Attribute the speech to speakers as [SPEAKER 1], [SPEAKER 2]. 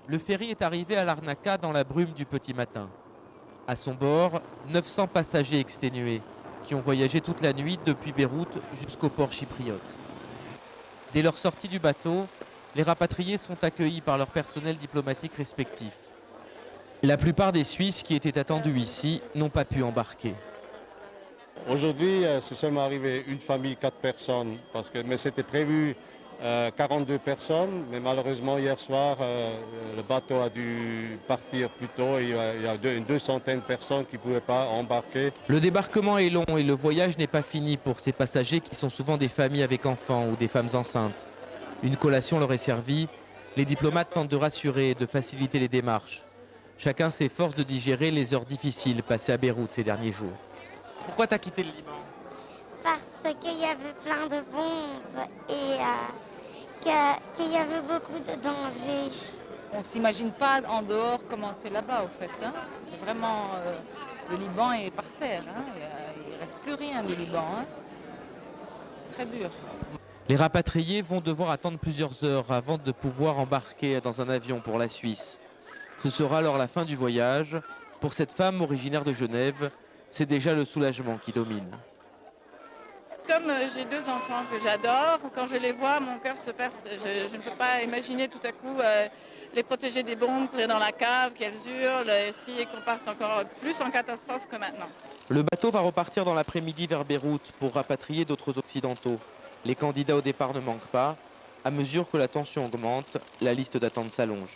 [SPEAKER 1] Le ferry est arrivé à Larnaca dans la brume du petit matin. À son bord, 900 passagers exténués qui ont voyagé toute la nuit depuis Beyrouth jusqu'au port chypriote. Dès leur sortie du bateau, les rapatriés sont accueillis par leur personnel diplomatique respectif. La plupart des Suisses qui étaient attendus ici n'ont pas pu embarquer.
[SPEAKER 2] Aujourd'hui, c'est seulement arrivé une famille, 4 personnes, mais c'était prévu 42 personnes, mais malheureusement hier soir, le bateau a dû partir plus tôt et il y a une 200 de personnes qui ne pouvaient pas embarquer.
[SPEAKER 1] Le débarquement est long et le voyage n'est pas fini pour ces passagers qui sont souvent des familles avec enfants ou des femmes enceintes. Une collation leur est servie, les diplomates tentent de rassurer et de faciliter les démarches. Chacun s'efforce de digérer les heures difficiles passées à Beyrouth ces derniers jours. Pourquoi t'as quitté le Liban?
[SPEAKER 3] Parce qu'il y avait plein de bombes et qu'il y avait beaucoup de dangers.
[SPEAKER 4] On ne s'imagine pas en dehors comment c'est là-bas, au fait. Hein. C'est vraiment... le Liban est par terre. Hein. Il ne reste plus rien du Liban. Hein. C'est très dur.
[SPEAKER 1] Les rapatriés vont devoir attendre plusieurs heures avant de pouvoir embarquer dans un avion pour la Suisse. Ce sera alors la fin du voyage. Pour cette femme originaire de Genève, c'est déjà le soulagement qui domine.
[SPEAKER 4] Comme j'ai 2 enfants que j'adore, quand je les vois, mon cœur se perce. Je ne peux pas imaginer tout à coup les protéger des bombes, courir dans la cave, qu'elles hurlent, et qu'on parte encore plus en catastrophe que maintenant.
[SPEAKER 1] Le bateau va repartir dans l'après-midi vers Beyrouth pour rapatrier d'autres Occidentaux. Les candidats au départ ne manquent pas. À mesure que la tension augmente, la liste d'attente s'allonge.